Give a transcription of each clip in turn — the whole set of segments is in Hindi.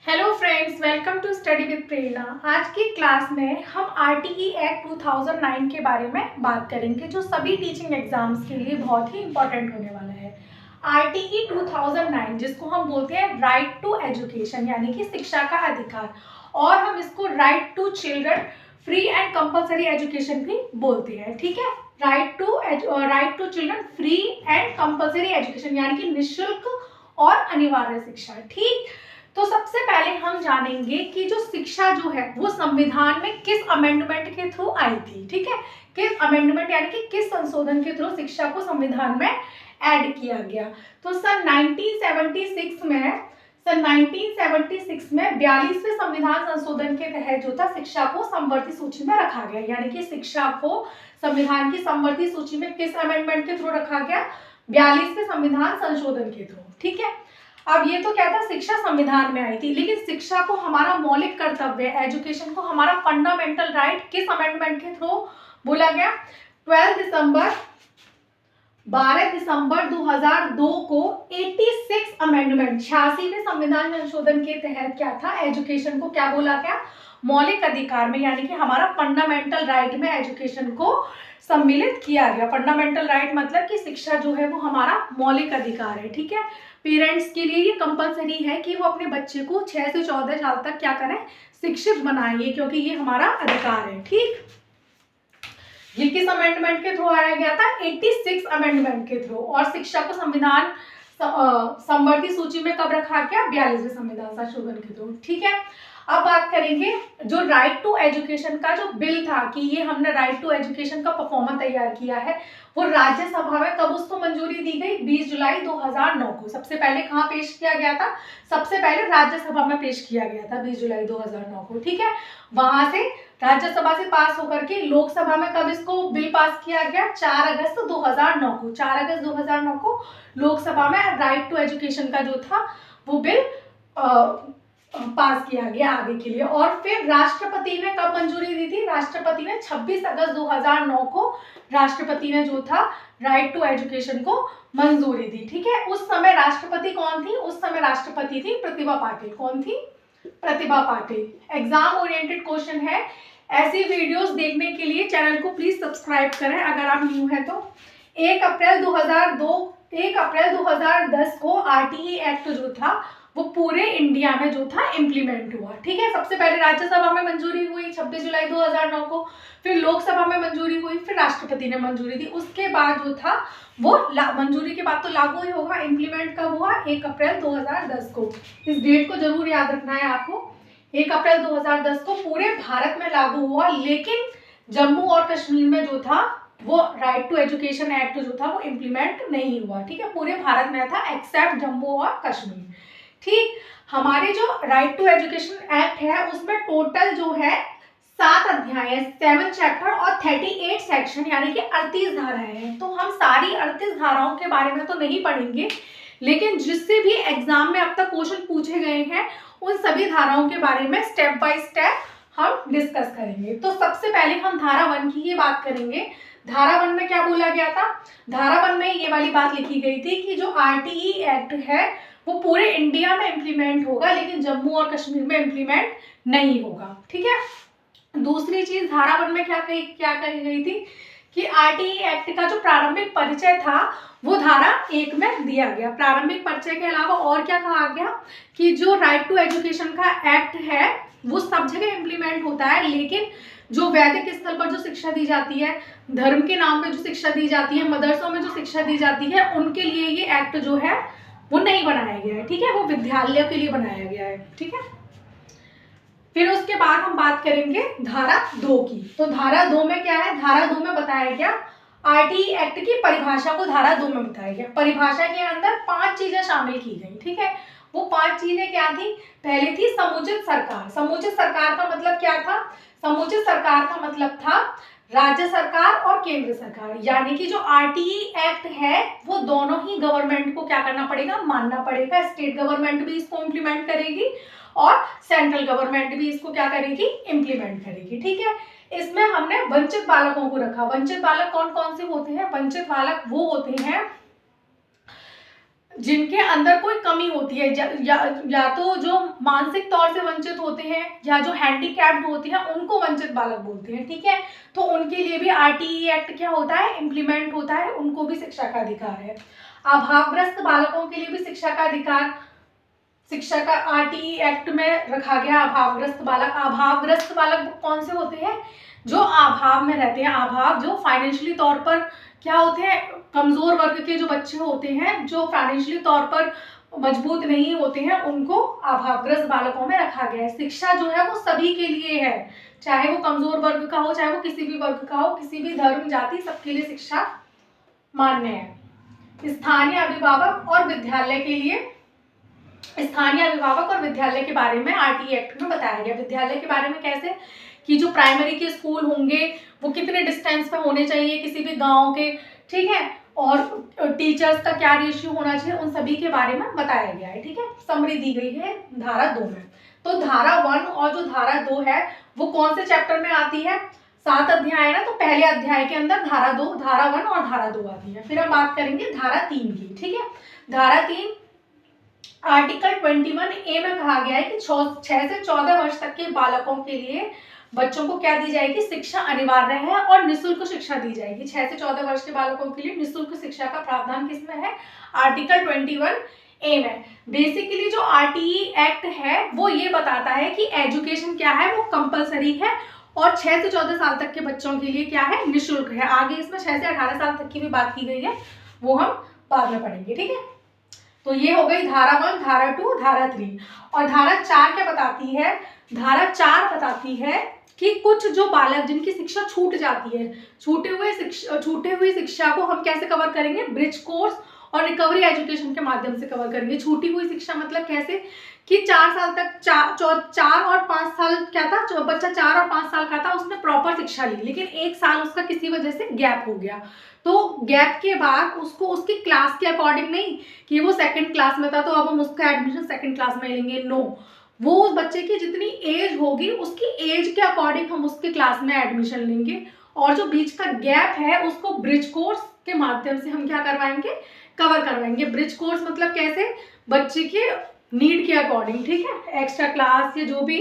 Hello friends, welcome to study with Prerna. आज की क्लास में हम आरटीई एक्ट 2009 के बारे में बात करेंगे, जो सभी टीचिंग एग्जाम्स के लिए बहुत ही इंपॉर्टेंट होने वाला है। आरटीई 2009 जिसको हम बोलते हैं राइट टू एजुकेशन, यानी कि शिक्षा का अधिकार, और हम इसको right to children free and compulsory education भी बोलते हैं। ठीक है, right to children free and compulsory education, यानी कि निःशुल्क और अनिवार्य शिक्षा। ठीक, तो सबसे पहले हम जानेंगे कि जो शिक्षा जो है वो संविधान में किस अमेंडमेंट के थ्रू आई थी। ठीक है, किस अमेंडमेंट यानी कि किस संशोधन के थ्रू शिक्षा को संविधान में ऐड किया गया। तो सन 1976 में 42वें संविधान संशोधन के तहत जो था शिक्षा को समवर्ती सूची में रखा गया, यानी कि शिक्षा को संविधान की समवर्ती सूची में किस अमेंडमेंट के थ्रू रखा गया? 42वें संविधान संशोधन के थ्रू। ठीक है, अब ये तो क्या था, शिक्षा संविधान में आई थी, लेकिन शिक्षा को हमारा मौलिक कर्तव्य, एजुकेशन को हमारा फंडामेंटल राइट किस अमेंडमेंट के थ्रू बोला गया? 12 दिसंबर 2002 को 86 अमेंडमेंट, 86वें संविधान संशोधन के तहत क्या था, एजुकेशन को क्या बोला गया? मौलिक अधिकार में, यानी कि हमारा फंडामेंटल राइट में एजुकेशन को सम्मिलित किया गया। फंडामेंटल राइट मतलब कि शिक्षा जो है वो हमारा मौलिक अधिकार है। ठीक है, पेरेंट्स के लिए ये कंपलसरी है कि वो अपने बच्चे को 6 से 14 साल तक क्या करें, शिक्षित बनाएंगे, क्योंकि ये हमारा अधिकार है। ठीक, ये किस अमेंडमेंट के थ्रू आया गया था? 86 अमेंडमेंट के थ्रू। और शिक्षा को संविधान समवर्ती सूची में कब रखा गया? 42वें संविधान संशोधन के थ्रू। ठीक है, अब बात करेंगे जो राइट टू एजुकेशन का जो बिल था, कि ये हमने राइट टू एजुकेशन का परफॉर्मा तैयार किया है, वो राज्यसभा में कब उसको मंजूरी दी गई? 20 जुलाई 2009 को। सबसे पहले कहाँ पेश किया गया था? सबसे पहले राज्यसभा में पेश किया गया था 20 जुलाई 2009 को। ठीक है, वहां से राज्यसभा से पास होकर के लोकसभा में कब इसको बिल पास किया गया? 4 अगस्त 2009 को। 4 अगस्त 2009 को लोकसभा में राइट टू एजुकेशन का जो था वो बिल पास किया गया आगे के लिए। और फिर राष्ट्रपति ने कब मंजूरी दी थी? राष्ट्रपति ने 26 अगस्त 2009 को राष्ट्रपति ने जो था राइट टू एजुकेशन को मंजूरी दी। ठीक है, उस समय राष्ट्रपति कौन थी? उस समय राष्ट्रपति थी प्रतिभा पाटिल। कौन थी? Pratibha Patil. Exam oriented question है, ऐसी वीडियोस देखने के लिए चैनल को प्लीज सब्सक्राइब करें अगर आप न्यू है तो। 1 अप्रैल 2010 को आरटीई एक्ट जो था वो पूरे इंडिया में जो था इम्प्लीमेंट हुआ। ठीक है, सबसे पहले राज्यसभा में मंजूरी हुई 26 जुलाई 2009 को, फिर लोकसभा में मंजूरी हुई, फिर राष्ट्रपति ने मंजूरी दी। उसके बाद जो था वो मंजूरी के बाद तो लागू ही होगा। इम्प्लीमेंट कब हुआ? 1 अप्रैल 2010 को। इस डेट को जरूर याद रखना है आपको। 1 अप्रैल 2010 को पूरे भारत में लागू हुआ, लेकिन जम्मू और कश्मीर में जो था वो राइट टू एजुकेशन एक्ट जो था वो इम्प्लीमेंट नहीं हुआ। ठीक है, पूरे भारत में था एक्सेप्ट जम्मू और कश्मीर। ठीक, हमारे जो राइट टू एजुकेशन एक्ट है उसमें टोटल जो है 7 अध्याय, 7 चैप्टर और 38 सेक्शन, यानी कि 38 धाराएं हैं। तो हम सारी 38 धाराओं के बारे में तो नहीं पढ़ेंगे, लेकिन जिससे भी एग्जाम में अब तक क्वेश्चन पूछे गए हैं उन सभी धाराओं के बारे में स्टेप बाय स्टेप हम डिस्कस करेंगे। तो सबसे पहले हम धारा 1 की ही बात करेंगे। धारा 1 में क्या बोला गया था? धारा 1 में ये वाली बात लिखी गई थी कि जो आरटीई एक्ट है वो पूरे इंडिया में इम्प्लीमेंट होगा, लेकिन जम्मू और कश्मीर में इम्प्लीमेंट नहीं होगा। ठीक है, दूसरी चीज धारा 1 में क्या कही गई थी कि आरटीई एक्ट का जो प्रारंभिक परिचय था वो धारा 1 में दिया गया। प्रारंभिक परिचय के अलावा और क्या कहा गया कि जो राइट टू एजुकेशन का एक्ट है वो सब जगह इम्प्लीमेंट होता है, लेकिन जो वैदिक स्थल पर जो शिक्षा दी जाती है, धर्म के नाम पे जो शिक्षा दी जाती है, मदरसों में जो शिक्षा दी जाती है, उनके लिए ये एक्ट जो है वो नहीं बनाया गया है। ठीक है, वो विद्यालय के लिए बनाया गया है। ठीक है, फिर उसके बाद हम बात करेंगे धारा 2 की। तो धारा 2 में क्या है? धारा 2 में बताया गया आरटीई एक्ट की परिभाषा को धारा 2 में बताया गया। परिभाषा के अंदर 5 चीजें शामिल की गई। ठीक है, वो 5 चीजें क्या थी? पहली थी समुचित सरकार। समुचित सरकार का मतलब क्या था? समुचित सरकार का मतलब था राज्य सरकार और केंद्र सरकार, यानी कि जो आरटीई एक्ट है वो दोनों ही गवर्नमेंट को क्या करना पड़ेगा? मानना पड़ेगा। स्टेट गवर्नमेंट भी इसको इम्प्लीमेंट करेगी और सेंट्रल गवर्नमेंट भी इसको क्या करेगी? इम्प्लीमेंट करेगी। ठीक है, इसमें हमने वंचित बालकों को रखा। वंचित बालक कौन कौन से होते हैं? वंचित बालक वो होते हैं जिनके अंदर कोई कमी होती है, या तो जो मानसिक तौर से वंचित होते हैं या जो हैंडीकैप्ड होते हैं उनको वंचित बालक बोलते हैं, ठीक है। तो उनके लिए भी आरटीई एक्ट क्या होता है, इम्प्लीमेंट होता है, उनको भी शिक्षा का अधिकार है। अभावग्रस्त बालकों के लिए भी शिक्षा का अधिकार, शिक्षा का आरटीई एक्ट में रखा गया। अभावग्रस्त बालक, अभावग्रस्त बालक कौन से होते हैं, जो अभाव में रहते हैं। अभाव जो फाइनेंशियली तौर पर क्या होते हैं, कमजोर वर्ग के जो बच्चे होते हैं, जो फाइनेंशियली तौर पर मजबूत नहीं होते हैं, उनको अभावग्रस्त बालकों में रखा गया है। शिक्षा जो है वो सभी के लिए है, चाहे वो कमजोर वर्ग का हो, चाहे वो किसी भी वर्ग का हो, किसी भी धर्म जाति, सबके लिए शिक्षा मान्य है। स्थानीय अभिभावक और विद्यालय के लिए, स्थानीय अभिभावक और विद्यालय के बारे में आरटीई एक्ट में बताया गया। विद्यालय के बारे में कैसे, कि जो प्राइमरी के स्कूल होंगे वो कितने डिस्टेंस पे होने चाहिए किसी भी गांव के, ठीक है, और टीचर्स का क्या रेशियो होना चाहिए, उन सभी के बारे में बताया गया है, ठीक है। समरी दी गई है धारा 2 में। तो धारा 1 और जो धारा 2 है वो कौन से चैप्टर में आती है, 7 अध्याय है ना, तो पहले अध्याय के अंदर धारा 2, धारा 1 और धारा 2 आती है। फिर हम बात करेंगे धारा 3 की, ठीक है। धारा 3 आर्टिकल 21A में कहा गया है कि 6 से 14 वर्ष तक के बालकों के लिए बच्चों को क्या दी जाएगी, शिक्षा अनिवार्य है और निःशुल्क शिक्षा दी जाएगी। 6 से 14 वर्ष के बालकों के लिए निःशुल्क शिक्षा का प्रावधान किसमें है, आर्टिकल 21A में। बेसिकली जो आरटीई एक्ट है वो ये बताता है कि एजुकेशन क्या है, वो कंपलसरी है और 6 से 14 साल तक के बच्चों के लिए क्या है, निःशुल्क है। आगे इसमें 6 से 18 साल तक की भी बात की गई है, वो हम बाद में पढ़ेंगे, ठीक है। तो ये हो गई धारा 1, धारा 2, धारा 3। और धारा 4 क्या बताती है, धारा 4 बताती है कि कुछ जो बालक जिनकी शिक्षा छूट जाती है, छूटे हुई शिक्षा को हम कैसे कवर करेंगे, ब्रिज कोर्स और रिकवरी एजुकेशन के माध्यम से कवर करेंगे। छूटी हुई शिक्षा मतलब कैसे, कि 4 साल तक 4 और 5 साल क्या था, जो बच्चा 4 और 5 साल का था उसने प्रॉपर शिक्षा ली, लेकिन 1 साल उसका किसी वजह से गैप हो गया। तो गैप के बाद उसको उसकी क्लास के अकॉर्डिंग नहीं, कि वो 2nd क्लास में था तो अब हम उसका एडमिशन 2nd क्लास में लेंगे, नो, वो उस बच्चे की जितनी एज होगी उसकी एज के अकॉर्डिंग हम उसके क्लास में एडमिशन लेंगे, और जो बीच का गैप है उसको ब्रिज कोर्स के माध्यम से हम क्या करवाएंगे, कवर करवाएंगे। ब्रिज कोर्स मतलब कैसे, बच्चे के नीड के अकॉर्डिंग, ठीक है, एक्स्ट्रा क्लास या जो भी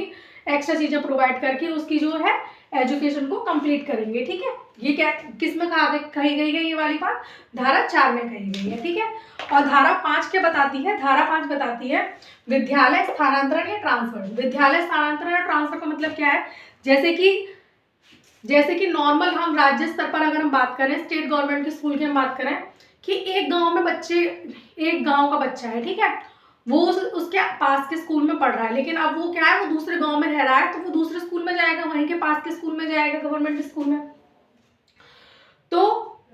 एक्स्ट्रा चीजें प्रोवाइड करके उसकी जो है एजुकेशन को कंप्लीट करेंगे, ठीक है। ये क्या किस में कही गई है, ये वाली बात धारा 4 में कही गई है, ठीक है। और धारा 5 क्या बताती है, धारा 5 बताती है विद्यालय स्थानांतरण या ट्रांसफर। विद्यालय स्थानांतरण या ट्रांसफर का मतलब क्या है, जैसे कि नॉर्मल हम राज्य स्तर पर अगर हम बात करें, स्टेट गवर्नमेंट के स्कूल की हम बात करें, कि एक गांव का बच्चा है, ठीक है, वो उसके पास के स्कूल में पढ़ रहा है, लेकिन अब वो क्या है, वो दूसरे गांव में रह रहा है, तो वो दूसरे स्कूल में जाएगा, वहीं के पास के स्कूल में जाएगा, गवर्नमेंट स्कूल में। तो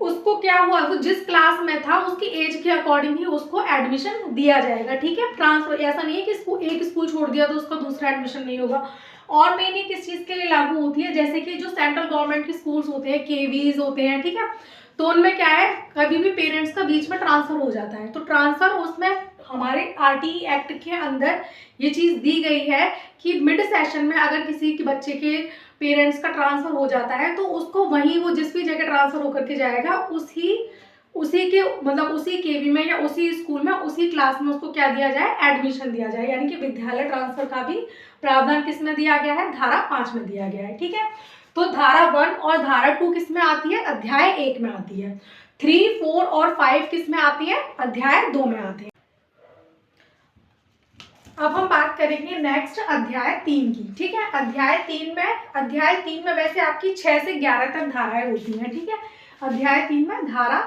उसको क्या हुआ, वो जिस क्लास में था उसकी एज के अकॉर्डिंग ही उसको एडमिशन दिया जाएगा, ठीक है। ट्रांसफर ऐसा नहीं है कि एक स्कूल छोड़ दिया तो उसका दूसरा एडमिशन नहीं होगा। और मेन ये किस चीज के लिए लागू होती है, जैसे कि जो सेंट्रल गवर्नमेंट के स्कूल्स होते हैं, केवीज होते हैं, ठीक है, तो उनमें क्या है, कभी भी पेरेंट्स का बीच में ट्रांसफर हो जाता है, तो ट्रांसफर उसमें हमारे आरटीई एक्ट के अंदर ये चीज दी गई है कि मिड सेशन में अगर किसी के बच्चे के पेरेंट्स का ट्रांसफर हो जाता है तो उसको वहीं, वो जिस भी जगह ट्रांसफर होकर के जाएगा उसी के मतलब उसी केवी में या उसी स्कूल में उसी क्लास में उसको क्या दिया जाए, एडमिशन दिया जाए। यानी कि विद्यालय ट्रांसफर का भी प्रावधान किस में दिया गया है, धारा 5 में दिया गया है, ठीक है। तो धारा 1 और धारा 2 किस में आती है, अध्याय 1 में आती है। 3, 4 और 5 किस में आती है, अध्याय 2 में आती है। अब हम बात करेंगे नेक्स्ट अध्याय 3 की, ठीक है। अध्याय 3 में वैसे आपकी 6 से 11 तक धाराएं होती हैं, ठीक है। अध्याय 3 में धारा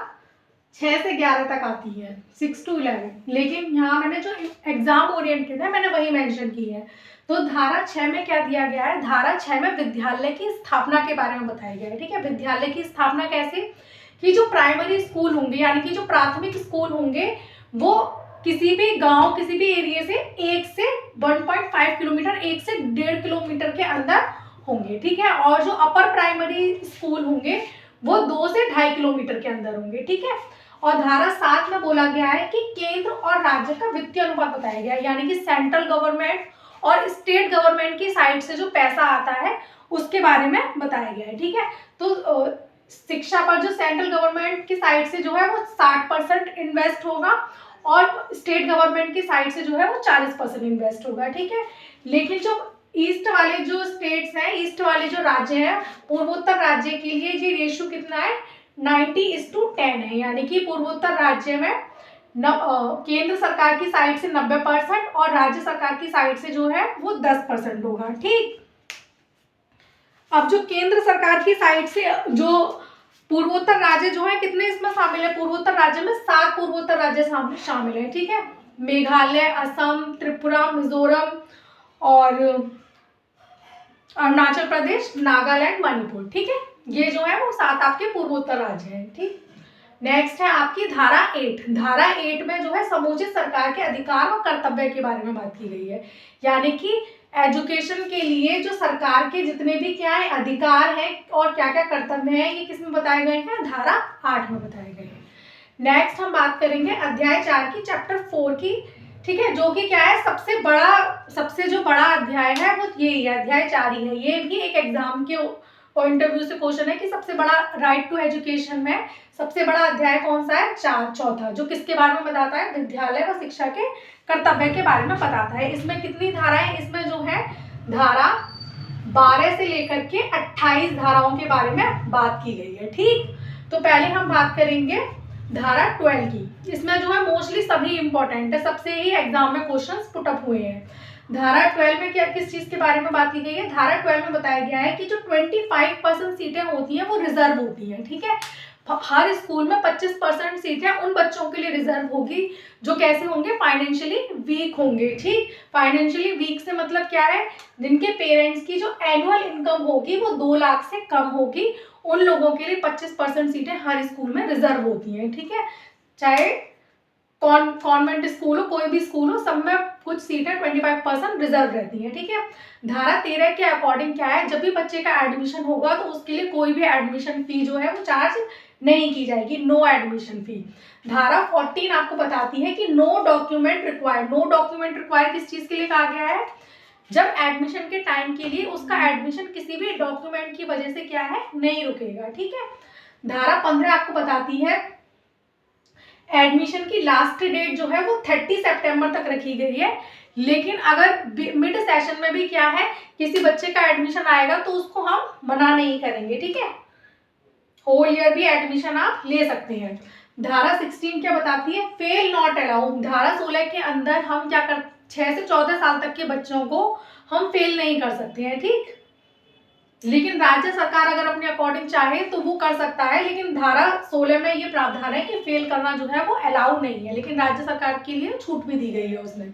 6 से 11 तक आती है, 6 to 11, लेकिन यहाँ मैंने जो एग्जाम ओरिएंटेड है मैंने वही मेंशन की है। तो धारा 6 में क्या दिया गया है, धारा 6 में विद्यालय की स्थापना के बारे में बताया गया है, ठीक है। विद्यालय की स्थापना कैसे, कि जो प्राइमरी स्कूल होंगे यानी कि जो प्राथमिक स्कूल होंगे वो किसी भी गांव, किसी भी एरिया से 1 से 1.5 किलोमीटर, 1 से 1.5 किलोमीटर के अंदर होंगे, ठीक है। और जो अपर प्राइमरी स्कूल होंगे वो 2 से 2.5 किलोमीटर के अंदर होंगे, ठीक है। और धारा 7 में बोला गया है कि केंद्र और राज्य का वित्तीय अनुपात बताया गया है, यानी कि सेंट्रल गवर्नमेंट और स्टेट गवर्नमेंट की साइड से जो पैसा आता है उसके बारे में बताया गया है, ठीक है। तो शिक्षा पर जो सेंट्रल गवर्नमेंट की साइड से जो है वो 60% इन्वेस्ट होगा और स्टेट गवर्नमेंट की साइड से जो है वो 40% इन्वेस्ट होगा, ठीक है। लेकिन जो ईस्ट वाले जो स्टेट्स हैं, ईस्ट वाले जो राज्य हैं, पूर्वोत्तर राज्य के लिए ये रेशियो कितना है, 90:10 है, यानी कि पूर्वोत्तर राज्य में केंद्र सरकार की साइड से 90% और राज्य सरकार की साइड से जो है वो 10% होगा, ठीक। अब जो केंद्र सरकार की साइड से जो पूर्वोत्तर राज्य जो है कितने इसमें शामिल है, पूर्वोत्तर राज्य में 7 पूर्वोत्तर राज्य शामिल है, ठीक है। मेघालय, असम, त्रिपुरा, मिजोरम और अरुणाचल प्रदेश, नागालैंड, मणिपुर, ठीक है। ये जो है वो 7 आपके पूर्वोत्तर राज्य हैं, ठीक। नेक्स्ट है आपकी धारा 8। धारा 8 में जो है समुचित सरकार के अधिकार और कर्तव्य के बारे में बात की गई है, यानी कि एजुकेशन के लिए जो सरकार के जितने भी क्या है अधिकार हैं और क्या क्या कर्तव्य हैं, ये किस में बताए गए हैं, धारा 8 में बताए गए हैं। नेक्स्ट हम बात करेंगे अध्याय 4 की, चैप्टर 4 की, ठीक है, जो कि क्या है सबसे जो बड़ा अध्याय है वो यही है, अध्याय 4 ही है। ये भी एक एग्जाम के पॉइंट ऑफ व्यू से क्वेश्चन है कि सबसे बड़ा राइट टू एजुकेशन में सबसे बड़ा अध्याय कौन सा है, चौथा, जो किसके बारे में बताता है, विद्यालय व शिक्षा के कर्तव्य के बारे में बताता है। इसमें कितनी धाराएं, इसमें जो है धारा 12 से लेकर के 28 धाराओं के बारे में बात की गई है, ठीक। तो पहले हम बात करेंगे धारा 12 की। इसमें जो है मोस्टली सभी इंपॉर्टेंट है, सबसे ही एग्जाम में क्वेश्चंस पुट अप हुए हैं। धारा 12 में क्या किस चीज के बारे में बात की गई है, धारा 12 में बताया गया है कि जो 25% सीटें होती हैं वो रिजर्व होती हैं, ठीक है। हर स्कूल में 25% सीटें उन बच्चों के लिए रिजर्व होगी जो कैसे होंगे, फाइनेंशियली वीक होंगे, ठीक। फाइनेंशियली वीक से मतलब क्या है, जिनके पेरेंट्स की जो एनुअल इनकम होगी वो 2 लाख से कम होगी, उन लोगों के लिए 25% सीटें हर स्कूल में रिजर्व होती हैं, ठीक है। चाहे कॉन्वेंट स्कूल हो, कोई भी स्कूल हो, सब में कुछ सीटें 25% रिजर्व रहती हैं, ठीक है। धारा 13 के अकॉर्डिंग क्या है, जब भी बच्चे का एडमिशन होगा तो उसके लिए कोई भी एडमिशन फी जो है वो चार्ज नहीं की जाएगी, नो एडमिशन फी। धारा 14 आपको बताती है कि no document required. No document required किस चीज के लिए कहा गया है, जब एडमिशन के टाइम के लिए उसका एडमिशन किसी भी डॉक्यूमेंट की वजह से क्या है, नहीं रुकेगा, ठीक है। धारा 15 आपको बताती है एडमिशन की लास्ट डेट जो है वो 30 सितंबर तक रखी गई है, लेकिन अगर मिड सेशन में भी क्या है किसी बच्चे का एडमिशन आएगा तो उसको हम मना नहीं करेंगे, ठीक है। होल ईयर भी एडमिशन आप ले सकते हैं। धारा 16 क्या बताती है, फेल नॉट अलाउड। धारा 16 के अंदर हम क्या कर 6 से 14 साल तक के बच्चों को हम फेल नहीं कर सकते हैं, ठीक। लेकिन राज्य सरकार अगर अपने अकॉर्डिंग चाहे तो वो कर सकता है, लेकिन धारा 16 में ये प्रावधान है कि फेल करना जो है वो अलाउड नहीं है, लेकिन राज्य सरकार के लिए छूट भी दी गई है उसमें।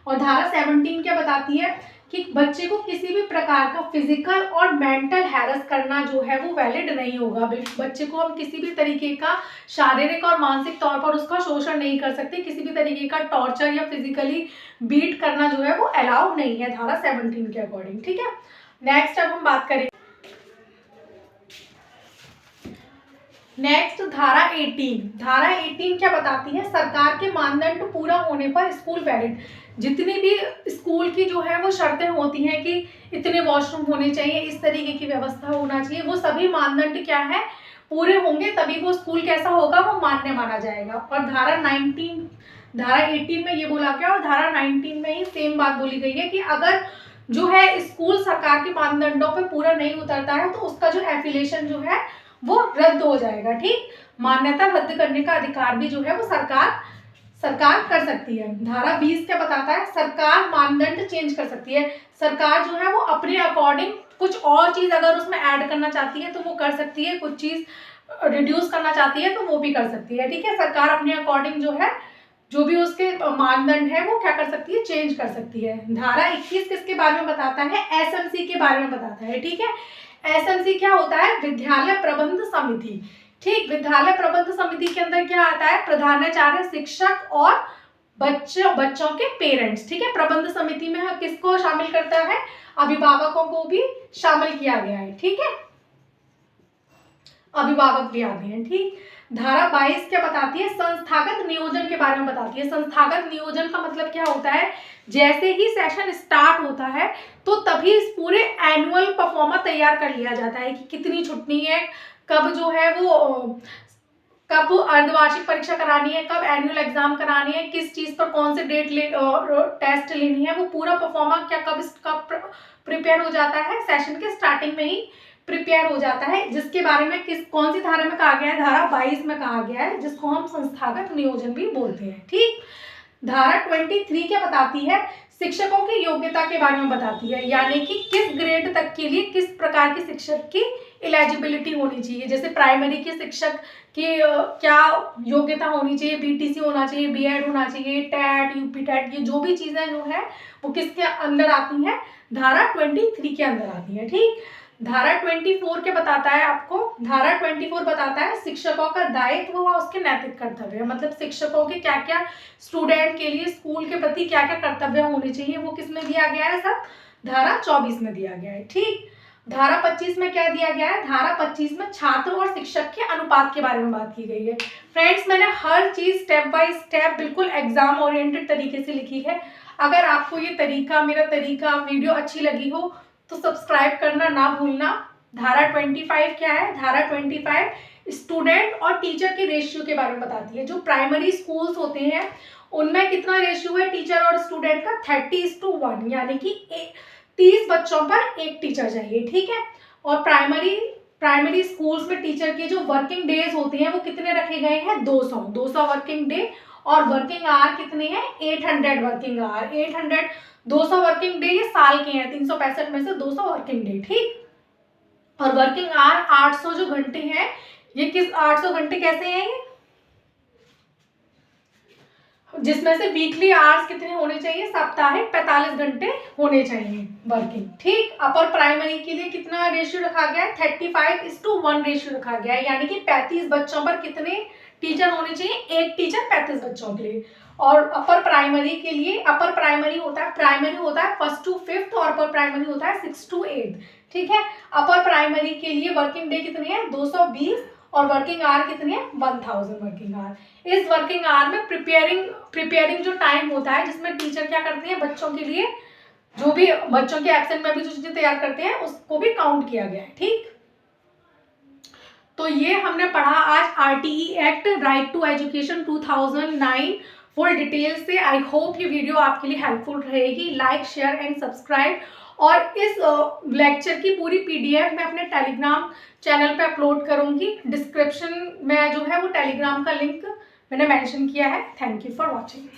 और धारा 17 क्या बताती है कि बच्चे को किसी भी प्रकार का फिजिकल और मेंटल हैरेस करना जो है वो वैलिड नहीं होगा। बच्चे को हम किसी भी तरीके का शारीरिक और मानसिक तौर पर उसका शोषण नहीं कर सकते, किसी भी तरीके का टॉर्चर या फिजिकली बीट करना जो है वो अलाउड नहीं है धारा 17 के अकॉर्डिंग, ठीक है। नेक्स्ट अब हम बात करें नेक्स्ट धारा 18। धारा 18 क्या बताती है, सरकार के मानदंड पूरा होने पर स्कूल वैलिड। जितनी भी स्कूल की जो है वो शर्तें होती हैं कि इतने वॉशरूम होने चाहिए, इस तरीके की व्यवस्था होना चाहिए, वो सभी मानदंड क्या है पूरे होंगे तभी वो स्कूल कैसा होगा, वो मान्य माना जाएगा। और धारा 18 में ये बोला गया और धारा 19 में ही सेम बात बोली गई है कि अगर जो है स्कूल सरकार के मानदंडों पे पूरा नहीं उतरता है तो उसका जो एफिलिएशन जो है वो रद्द हो जाएगा, ठीक। मान्यता रद्द करने का अधिकार भी जो है वो सरकार कर सकती है। धारा 20 क्या बताता है, सरकार मानदंड चेंज कर सकती है। सरकार जो है वो अपने अकॉर्डिंग कुछ और चीज अगर उसमें ऐड करना चाहती है तो वो कर सकती है, कुछ चीज रिड्यूस करना चाहती है तो वो भी कर सकती है, ठीक है। सरकार अपने अकॉर्डिंग जो है जो भी उसके मानदंड है वो क्या कर सकती है, चेंज कर सकती है। धारा 21 किसके बारे में बताता है, एसएमसी के बारे में बताता है, ठीक है। एसएमसी क्या होता है, विद्यालय प्रबंध समिति, ठीक। विद्यालय प्रबंध समिति के अंदर क्या आता है, प्रधानाचार्य, शिक्षक और बच्चों के पेरेंट्स, ठीक है। प्रबंध समिति में किसको शामिल करता है, अभिभावकों को भी शामिल किया गया है, ठीक है। अभिभावक भी आते हैं, ठीक। धारा 22 क्या बताती है, संस्थागत नियोजन के बारे में बताती है। संस्थागत नियोजन का मतलब क्या होता है, जैसे ही सेशन स्टार्ट होता है तो तभी इस पूरे एनुअल परफॉर्मा तैयार कर लिया जाता है कि कितनी छुट्टी है, कब जो है वो कब अर्धवार्षिक परीक्षा करानी है, कब एनुअल एग्जाम करानी है, किस चीज पर कौन से डेट टेस्ट लेनी है, वो पूरा परफॉर्मा क्या कब इसका प्रिपेयर हो जाता है, सेशन के स्टार्टिंग में ही प्रिपेयर हो जाता है, जिसके बारे में कौन सी धारा में कहा गया है, धारा 22 में कहा गया है, जिसको हम संस्थागत नियोजन भी बोलते हैं। ठीक, धारा 23 क्या बताती है, शिक्षकों की योग्यता के बारे में बताती है, यानी कि किस ग्रेड तक के लिए किस प्रकार के शिक्षक की एलिजिबिलिटी होनी चाहिए। जैसे प्राइमरी के शिक्षक की क्या योग्यता होनी चाहिए, बीटीसी होना चाहिए, बीएड होना चाहिए, टेट, यूपी टेट, ये जो भी चीजें जो है वो किसके अंदर आती हैं, धारा 23 के अंदर आती है। ठीक, धारा 24 क्या बताता है आपको, धारा 24 बताता है शिक्षकों का दायित्व व उसके नैतिक कर्तव्य, मतलब शिक्षकों के क्या क्या स्टूडेंट के लिए स्कूल के प्रति क्या क्या कर्तव्य होने चाहिए, वो किस में दिया गया है, सब धारा 24 में दिया गया है। ठीक, धारा 25 में क्या दिया गया है, धारा 25 में छात्र और शिक्षक के अनुपात के बारे में बात की गई है। फ्रेंड्स, मैंने हर चीज स्टेप बाय स्टेप बिल्कुल एग्जाम ओरिएंटेड तरीके से लिखी है। अगर आपको ये तरीका, मेरा तरीका, वीडियो अच्छी लगी हो तो सब्सक्राइब करना ना भूलना। धारा 25 क्या है, धारा 25 स्टूडेंट और टीचर के रेशियो के बारे में बताती है। जो प्राइमरी स्कूल्स होते हैं उनमें कितना रेशियो है टीचर और स्टूडेंट का, 30:1, यानी कि 30 बच्चों पर एक टीचर चाहिए। ठीक है, और प्राइमरी स्कूल्स में टीचर के जो वर्किंग डेज होते हैं वो कितने रखे गए हैं, 200 वर्किंग डे, और वर्किंग आवर कितने हैं, 800 वर्किंग आवर। 200 वर्किंग डे ये साल के हैं, 365 में से 200 वर्किंग डे। ठीक, और वर्किंग आवर 800 जो घंटे हैं, ये किस 800 घंटे कैसे हैं, जिसमें से वीकली आवर्स कितने होने चाहिए, साप्ताहिक 45 घंटे होने चाहिए वर्किंग। ठीक, अपर प्राइमरी के लिए कितना रेशियो रखा गया है, 35:1 रेशियो रखा गया है, यानी कि 35 बच्चों पर कितने टीचर होने चाहिए, एक टीचर 35 बच्चों के लिए। और अपर प्राइमरी के लिए, अपर प्राइमरी होता है, प्राइमरी होता है 1st to 5th और अपर प्राइमरी होता है 6th to 8th। ठीक है, अपर प्राइमरी के लिए वर्किंग डे कितने हैं, 220, और वर्किंग आवर कितनी है, 1000 वर्किंग आवर। इस वर्किंग आवर में प्रिपेयरिंग जो टाइम होता है, जिसमें टीचर क्या करते हैं, बच्चों के लिए जो भी बच्चों के एब्सेंट में भी जो चीजें तैयार करते हैं उसको भी काउंट किया गया है। ठीक, तो ये हमने पढ़ा आज RTE act, right to education 2009 full detail से। आई होप ये वीडियो आपके लिए हेल्पफुल रहेगी। Like, share and subscribe. और इस लेक्चर की पूरी पीडीएफ मैं अपने टेलीग्राम चैनल पे अपलोड करूंगी। डिस्क्रिप्शन में जो है वो टेलीग्राम का लिंक मैंने मेंशन किया है। Thank you for watching.